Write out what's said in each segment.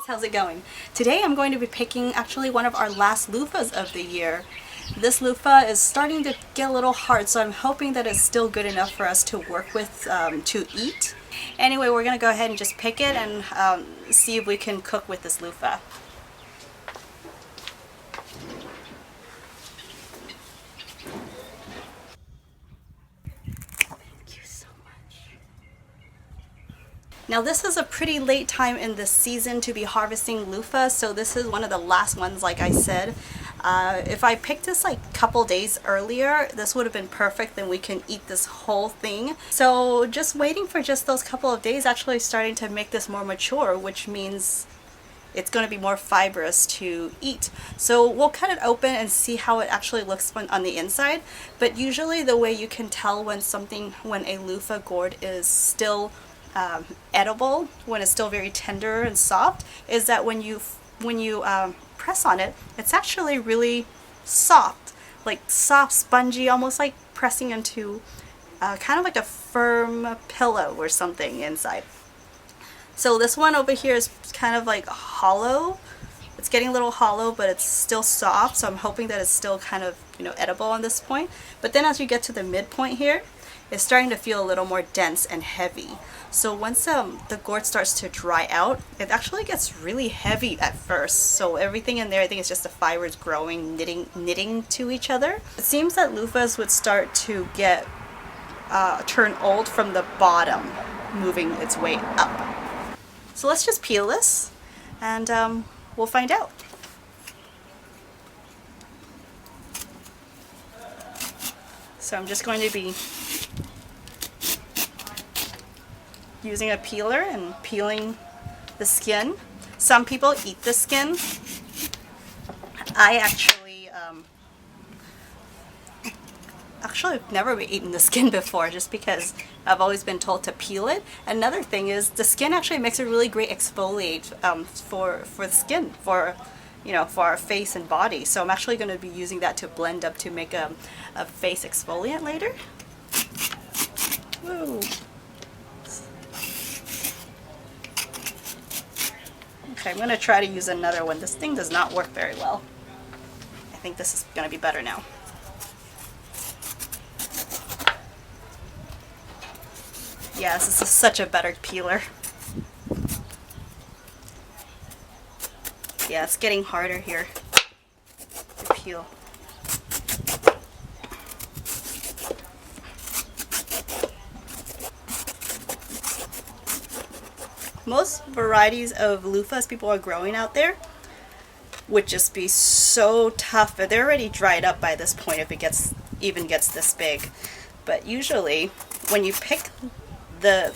How's it going? Today I'm going to be picking actually one of our last loofahs of the year. This loofah is starting to get a little hard, so I'm hoping that it's still good enough for us to work with to eat. Anyway, we're going to go ahead and just pick it and see if we can cook with this loofah. Now this is a pretty late time in the season to be harvesting loofah, so this is one of the last ones, like I said. If I picked this like a couple days earlier, this would have been perfect, then we can eat this whole thing. So just waiting for just those couple of days actually starting to make this more mature, which means it's going to be more fibrous to eat. So we'll cut it open and see how it actually looks on the inside. But usually the way you can tell when a loofah gourd is still edible, when it's still very tender and soft, is that when you press on it, it's actually really soft, like soft, spongy, almost like pressing into kind of like a firm pillow or something inside. So this one over here is kind of like hollow. It's getting a little hollow, but it's still soft, so I'm hoping that it's still kind of, edible on this point. But then as you get to the midpoint here, it's starting to feel a little more dense and heavy. So once the gourd starts to dry out, it actually gets really heavy at first. So everything in there, I think it's just the fibers growing, knitting to each other. It seems that loofahs would start to get turn old from the bottom, moving its way up. So let's just peel this, and we'll find out. So I'm just going to be using a peeler and peeling the skin. Some people eat the skin. I actually have never eaten the skin before, just because I've always been told to peel it. Another thing is the skin actually makes a really great exfoliate for the skin, for our face and body. So I'm actually going to be using that to blend up to make a face exfoliant later. Woo. Okay, I'm going to try to use another one. This thing does not work very well. I think this is going to be better now. Yes, this is such a better peeler. Yeah, it's getting harder here to peel. Most varieties of loofahs people are growing out there would just be so tough. They're already dried up by this point if it even gets this big. But usually when you pick the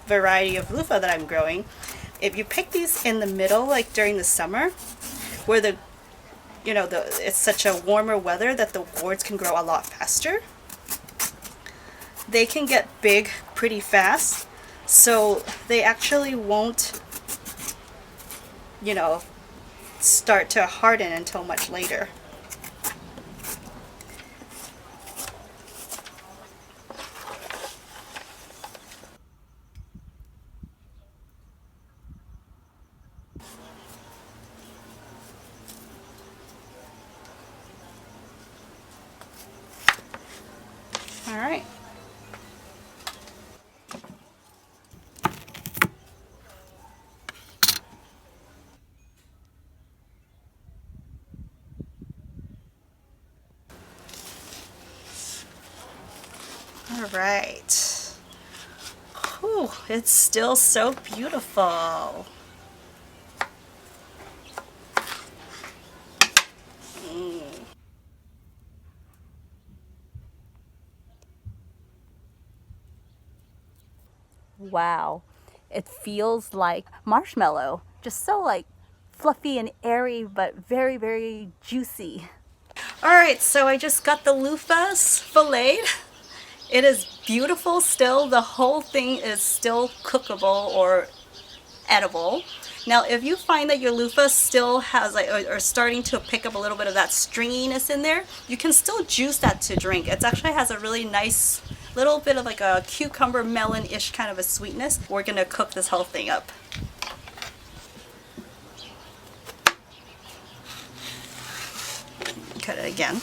variety of loofah that I'm growing, if you pick these in the middle, like during the summer, where it's such a warmer weather that the gourds can grow a lot faster, they can get big pretty fast. So they actually won't, start to harden until much later. All right. All right. Whew, it's still so beautiful. Wow, it feels like marshmallow, just so like fluffy and airy, but very, very juicy. All right, so I just got the loofahs filleted. It is beautiful still. The whole thing is still cookable or edible. Now, if you find that your loofah still has or starting to pick up a little bit of that stringiness in there, you can still juice that to drink. It actually has a really nice little bit of like a cucumber melon-ish kind of a sweetness. We're gonna cook this whole thing up. cut it again.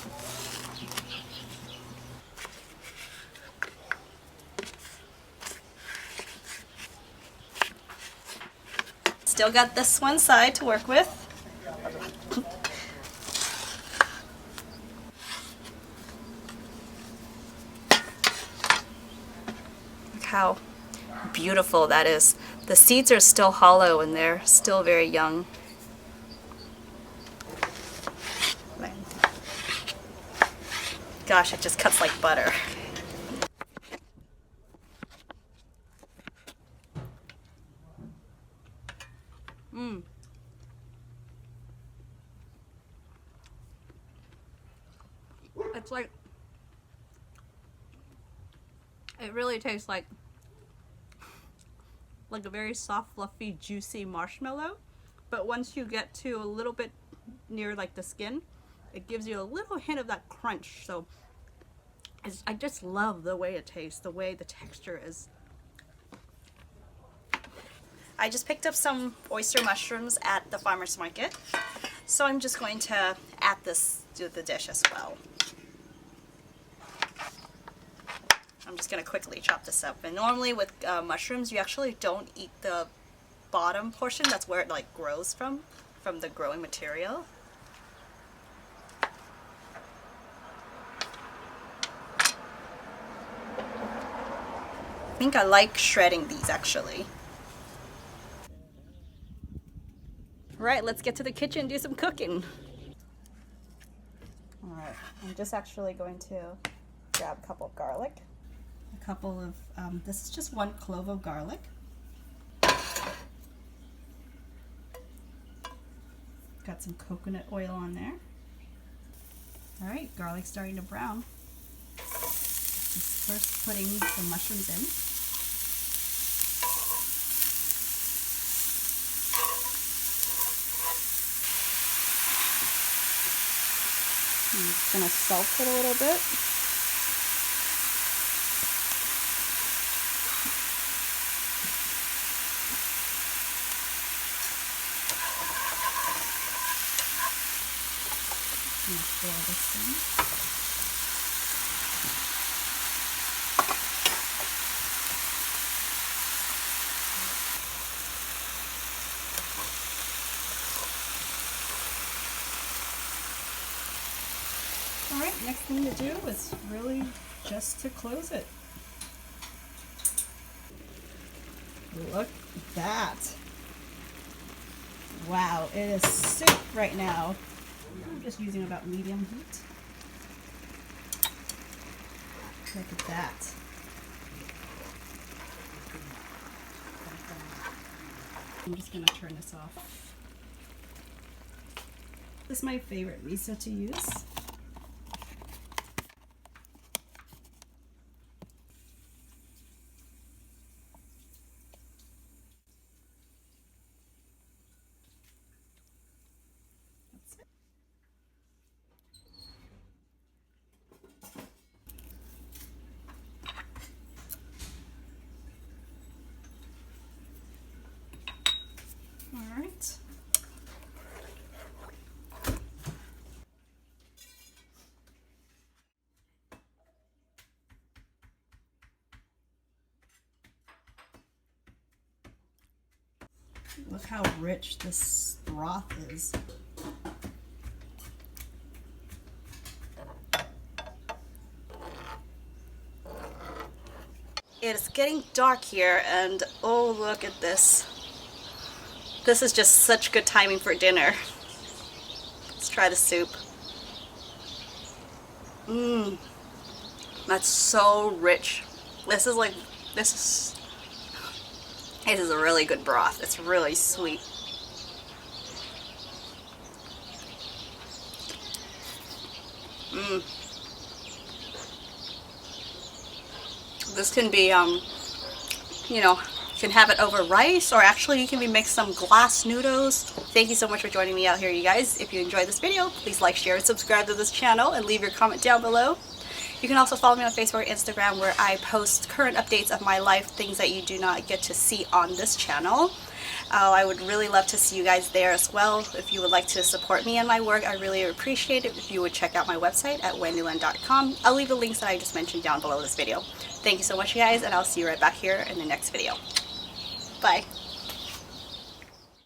Still got this one side to work with. Look how beautiful that is. The seeds are still hollow and they're still very young. Gosh, it just cuts like butter. It's like, it really tastes like a very soft, fluffy, juicy marshmallow. But once you get to a little bit near like the skin, it gives you a little hint of that crunch. So I just love the way it tastes, the way the texture is. I just picked up some oyster mushrooms at the farmer's market, so I'm just going to add this to the dish as well. I'm just going to quickly chop this up. And normally with mushrooms, you actually don't eat the bottom portion. That's where it like grows from the growing material. I think I like shredding these actually. Right, let's get to the kitchen and do some cooking. Alright, I'm just actually going to grab a couple of garlic. A couple of, this is just 1 clove of garlic. Got some coconut oil on there. Alright, garlic's starting to brown. Just first putting the mushrooms in. I'm just going to salt it a little bit. I'm going to stir this in. Alright, next thing to do is really just to close it. Look at that. Wow, it is soup right now. I'm just using about medium heat. Look at that. I'm just going to turn this off. This is my favorite miso to use. Alright. Look how rich this broth is. It's getting dark here and oh, look at this. This is just such good timing for dinner. Let's try the soup. Mmm. That's so rich. This is a really good broth. It's really sweet. Mmm. This can be, you know, you can have it over rice, or actually you can make some glass noodles. Thank you so much for joining me out here, you guys. If you enjoyed this video, please like, share, and subscribe to this channel, and leave your comment down below. You can also follow me on Facebook and Instagram, where I post current updates of my life, things that you do not get to see on this channel. I would really love to see you guys there as well. If you would like to support me and my work, I really appreciate it if you would check out my website at wendiland.com. I'll leave the links that I just mentioned down below this video. Thank you so much, you guys, and I'll see you right back here in the next video. Bye.